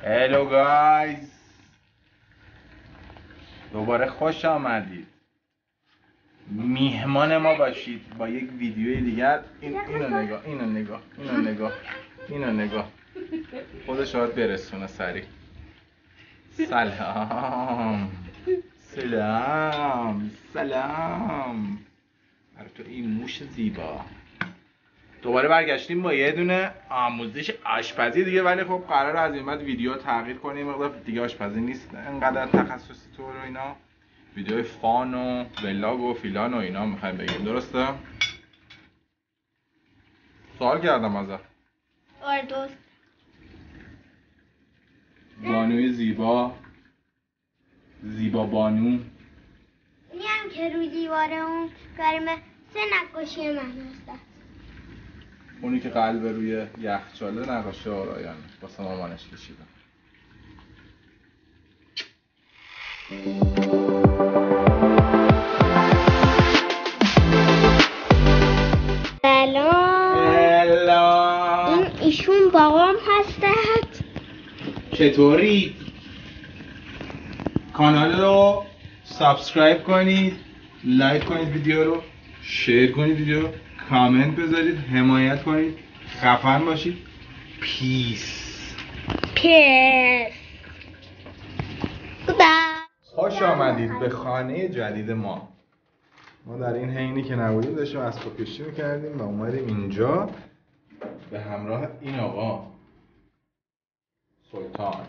هلو گایز، دوباره خوش آمدید. میهمان ما باشید با یک ویدیوی دیگر. اینو نگاه. خودش باید برسونه سریع. سلام برای تو این موش زیبا. دوباره برگشتیم با یه دونه آموزش آشپزی دیگه، ولی خب قراره از این بعد ویدیو تغییر کنیم، مقدار دیگه آشپزی نیست انقدر تخصصی طور و اینا، ویدیو فان و ولاگ و فیلان و اینا میخوایم بگیم. درسته؟ سوال کردم ازت. آره درست. بانوی زیبا بانو. اینی هم که روی دیواره اون کارمه 3 نقاشی من هست. اونی که قلب روی یخچاله نقاشی آرایان واسه مامانش کشیدم. سلام. ایشون بابام هستند. چطوری؟ کانال رو سابسکرایب کنید، لایک کنید ویدیو رو، شیر کنید ویدیو رو، کامنت بذارید، حمایت کنید، خفن باشید. پیس. خوش آمدید به خانه جدید ما. ما در این حینی که نبودیم داشتیم اسباب کشی میکردیم و اومدیم اینجا به همراه این آقا سلطان.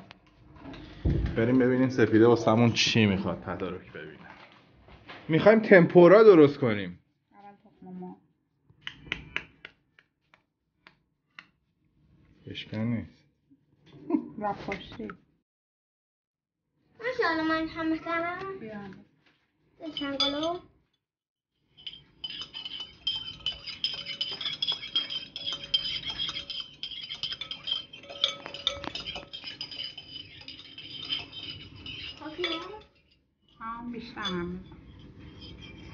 بریم ببینیم سفیده واسمون چی میخواد تدارک ببینه. میخوایم تمپورا درست کنیم. اول تخم مرغ. اشکال نیست. و پشتی. ماشاءالله من هم کردم. بیان. چنگلو. هم بیشتر هم میزن.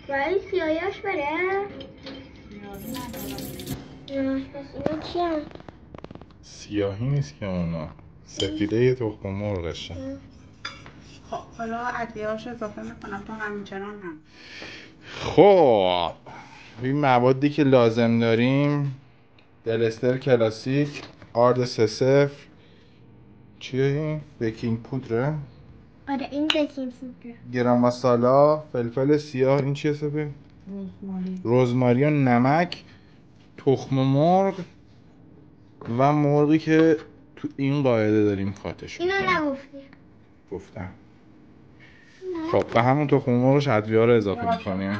برای سیاهیاش بره؟ نیازی ندارم. نه پس اینا چیه؟ سیاهی نیست که اونا، سفیده یه تخم مرغشه. خب حالا عدیهاش اضافه میکنم تو همینچنان هم. خب این موادی که لازم داریم: دلستر کلاسیک، آرد 3-0، چیه این؟ بیکینگ پودره؟ آره این بیکینگ پودر. گرم مسالا، فلفل سیاه، این چیه سپی؟ رزماری و نمک، تخم مرغ و مرغی که تو این قاعده داریم کاتش اینو می‌کنیم. نگفتی. گفتم. خب به همون تخم مرغش ادویه رو اضافه می‌کنیم.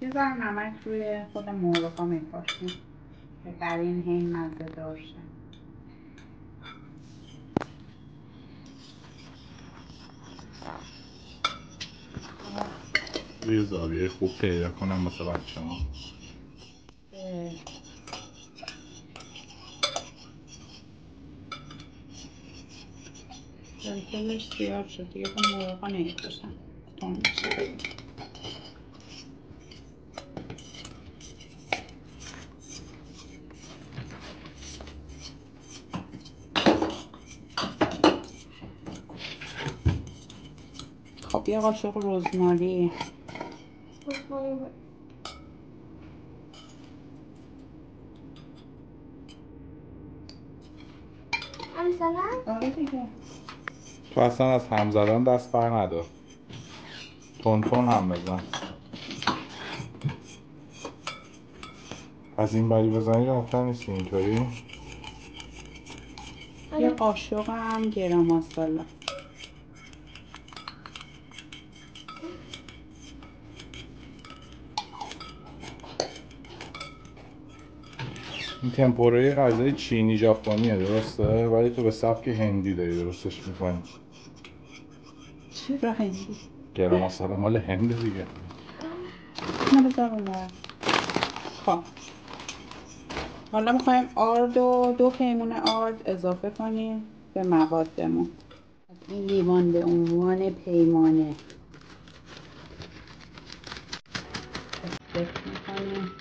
یه ذره نمک روی خود مرغ‌ها می‌پاشیم که در این حین مزه داشته. یه زاویه خوب پیدا کنم واسه بچه‌ها. فلفلش زیاد شد دیگه تو مرغ‌ها نمی‌پاشم. تون میشه. خب یه قاشق رزماری. آره دیگه. تو اصلا از هم زدن دست بر ندار، تون هم بزن. از این بری بزنی راحت‌تر نیست اینطوری. یه قاشق هم گرم مسالا. این تمپوره غذای چینی ژاپنیه درسته؟ ولی تو به سبک هندی داری درستش می‌کنی. چرا هندی؟ گرم مسالا مال هند دیگه. اینو بذار اونور. خب حالا میخوایم آرد و 2 پیمون آرد اضافه کنیم به موادمون. این لیوان به عنوان پیمانه استفاده میکنیم.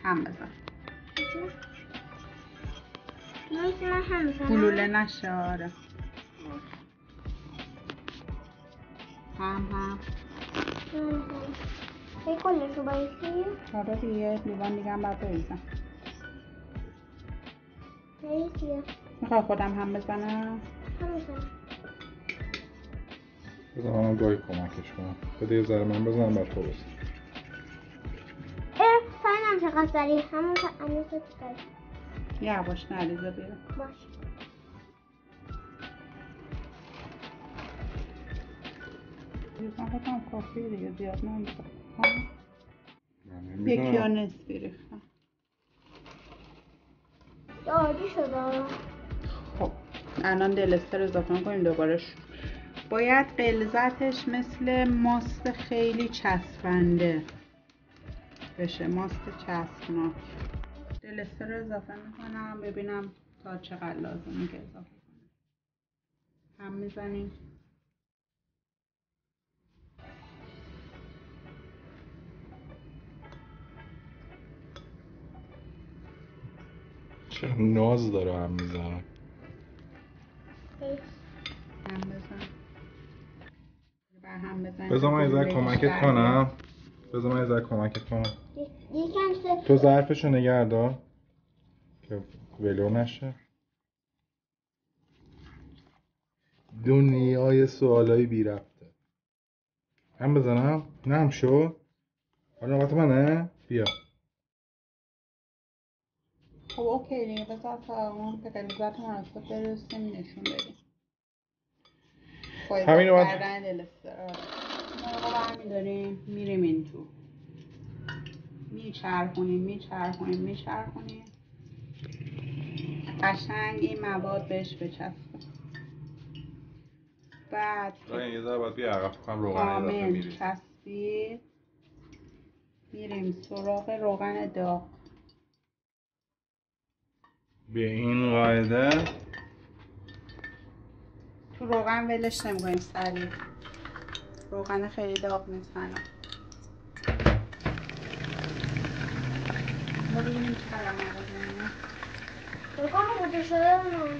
هم بذار من هم میزنم. گلوله نشه. آره هم فکر کنشو بایستی؟ آره دیگه لیوان دیگه هم باید بریزم. بایستی میخوای خودم هم بزنم؟ هم میزنم. بذار منم گاهی کمکش کنم. بده یه ذره من بزنم بعد تو بزن. ساینم چقدر سریع همون که اندازه چقدر یواش نریزه بیرون. باش. ریزم خودم کافیه دیگه زیاد نمیزم. من یکی نمی‌دونم. ها نصفی ریختم. عالی شده. خب الان دلستر اضافه کنیم دوباره. باید غلظتش مثل ماست خیلی چسبنده بشه، ماست چسبناک. دلستر رو اضافه میکنم ببینم تا چقدر لازمه که اضافه کنم. هم میزنیم. چه ناز داره هم میزنم. هم بزن. بر هم بزن. بذار من یه ذره کمکت کنم. بذار من یه ذره کمکت کنم. یکم سفت. تو ظرفشو نگه دار که ولو نشه. دنیای سوالای بی ربطه. هم بزنم؟ نه هم شد. حالا نوبت منه؟ بیا. خب اوکی دیگه بذار تا اون به غلظت مناسب برسیم نشون بدیم. همین رو کردن دلستر. ما برمی‌داریم میریم این تو. میچرخونیم قشنگ این مواد بهش بچسبه. بعد یه ذره باید بیا عقب کنم روغن اضافه کامل می‌ریزی. چسبید میریم سراغ روغن داغ. به این قاعده تو روغن ولش نمی‌کنیم سریع. روغن خیلی داغ نیست هنوز. ما ببینیم چقدر مواد می‌مونه. بکنم بوده شده اونو.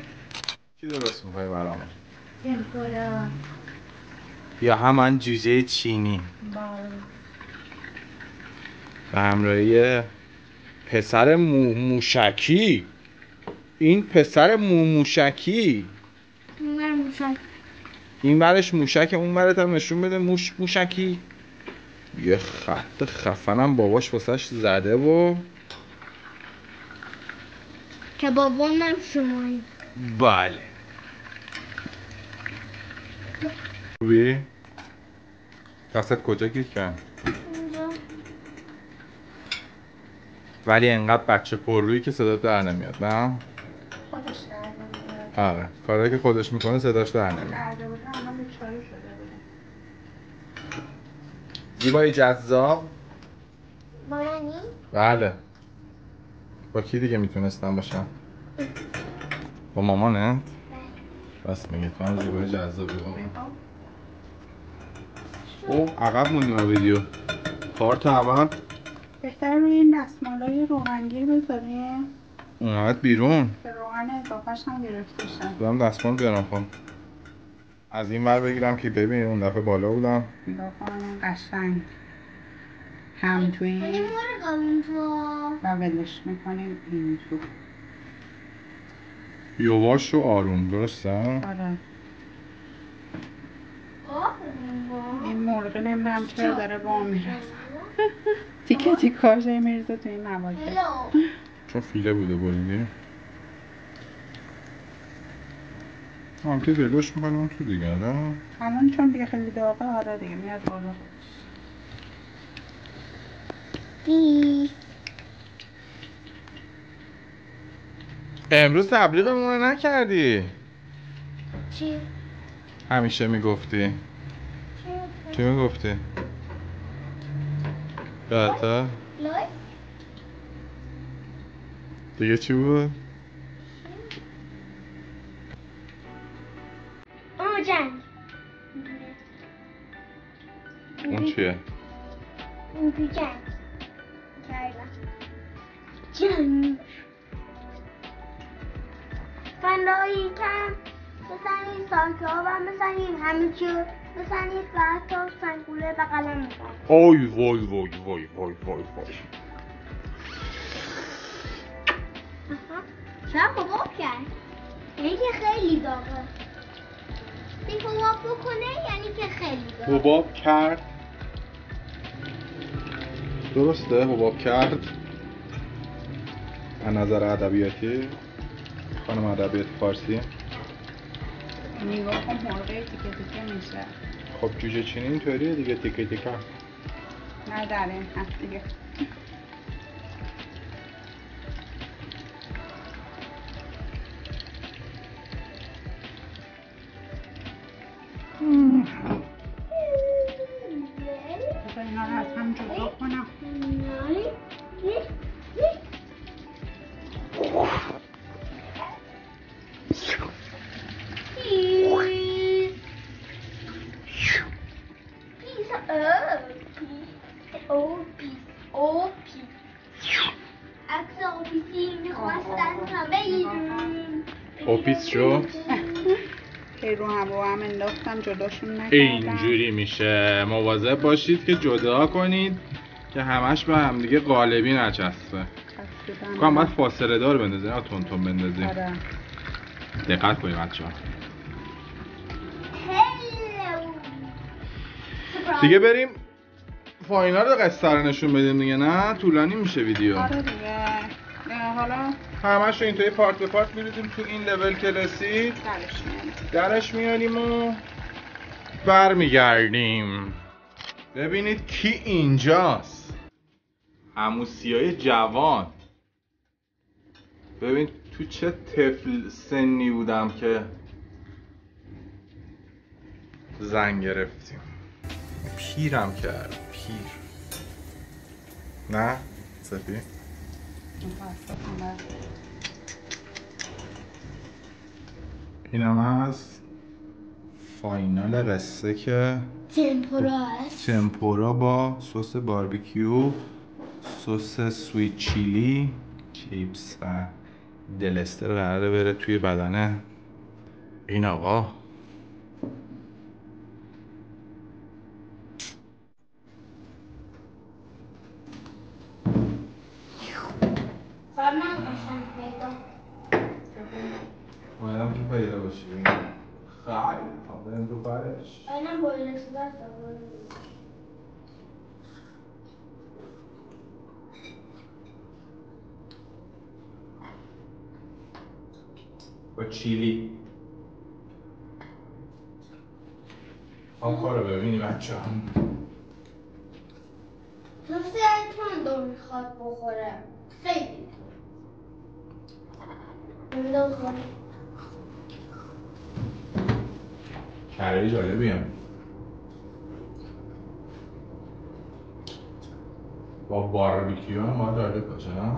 چی درست می‌کنی برام؟ تمپورا. یا همان جوجه چینی بله. به همراهی پسر موشکی. این پسر موشکی. من موشک. این ورش موشک، اون ورت هم نشون بده موشکی. یه خط خفنم باباش واسش زده و که بابام شمایی. بله. خوبی؟ دستت کجا گیر کرد؟ اینجا. ولی انقدر بچه پررویی که صدات در نمیاد نه؟ خودش در نمیاد. آره کارهایی که خودش میکنه صداش در نمیاد. کرده بوده الان بیچاره شده بوده. زیبای جذاب. با منی؟ بله. با کی دیگه میتونستم باشم؟ با مامانت؟ بس میگه تو هم زیبای جذابی با من. او عقب موندیم ویدیو. کارت عقب. بهتر روی این دستمالای روغنگیر بذاریم اومد بیرون. که روغن اضافهش هم گرفته شد. دارم دستمال بیارم. خب از این ور بگیرم که ببین اون دفعه بالا بودم. نگاه کن قشنگ هم توی این و ولش میکنیم این تو. یواش و آروم درسته؟ آره این مرغ نمیدونم چرا داره با میرسه. تیکه تیکاش میرسه توی این مواد. چون فیله بوده بریدی. که ولوش میکنم تو دیگه نه؟ الان چون دیگه خیلی داغه آره دیگه میاد بالا. امروز تبلیغمون رو نکردی. چی؟ همیشه میگفتی. چی میگفتی؟ یادته؟ لای؟ دیگه چی بود؟ جنگ. اون چیه؟ اون تو جنگ کردم. جنگ. فندایی کم بزنید ساکه ها و بزنید همه چی بزنید و حتی سنگوله به قلم بزنید. وای وای وای وای وای وای وای. چرا حباب کرد؟ یعنی که خیلی داغه. این حباب بکنه یعنی که خیلی داغه. حباب کرد. درسته حباب کرد. از نظر ادبیاتی خانم ادبیات فارسی نگاه کن مرغه تیکه تیکه میشه. خب جوجه چینی اینطوریه دیگه تیکه تیکه. نه در این هست دیگه. بذار اینا رو از هم جدا کنم. اوپیس شو که رو هم انداختم جداشون نکردم. اینجوری میشه. مواظب باشید که جدا کنید که همش به هم دیگه قالبی نچسبه. کنم باید فاصله دار بندازید نه تون تون بندازید. آره. دقت کنید بچه‌ها. دیگه بریم فاینال قصه رو نشون بدیم دیگه. نه طولانی میشه ویدیو. آره دیگه. حالا همش رو اینطوری پارت به پارت میریزیم تو این لول که رسید درش میاریم و برمیگردیم. ببینید کی اینجاست. عموسیای جوان. ببین تو چه طفل سنی بودم که زن گرفتیم. پیرم کرد. پیر نه صفی. اینم از فاینال قصه که تمپورا با سس باربیکیو، سس سویت چیلی، چیپس و دلستر قراره بره توی بدن این آقا. اومدم تو پیدا باشی خیلی بریم تو برش. اینم باید صورت با چیلی هم کارو ببینی بچه هم سوسیتون دو میخواد بخوره خیلی نمیدون خواهد کره جالبی هم با باربیکیو هم باید جالب باشه نه؟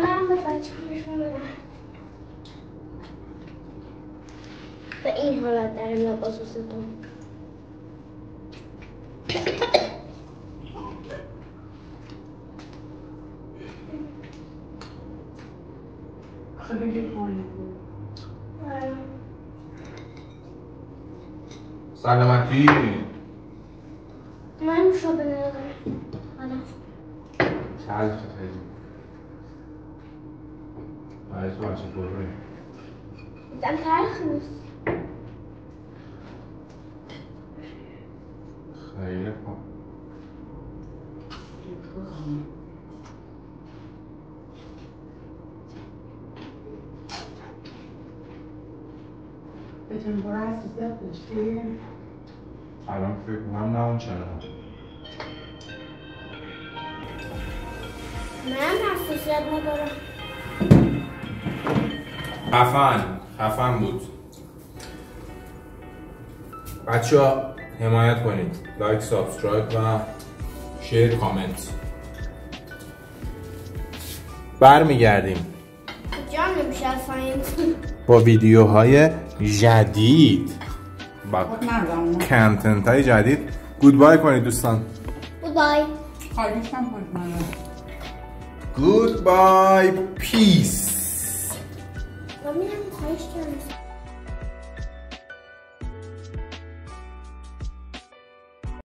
من به بچه نشون بدم به این حالت در این لباس سوستون خیلی خونه سلامتی من شو بنظرم حالا چند خیلی باید تو بچه بروی دیدم تلخ نیست خیلی خوب به تمپورا حساسیت داشتی؟ الان فکر کنم نه اون چرا من حساسیت ندارم خفن بود. بچه ها حمایت کنید، لایک، سابسکرایب و شیر، کامنت. برمیگردیم جان نمیشه از فاین با ویدیوهای جدید با کانتنت های جدید. گودبای کنید دوستان. بای. خالیش هم خوشمزه. Goodbye peace. ببینم خواهش کنم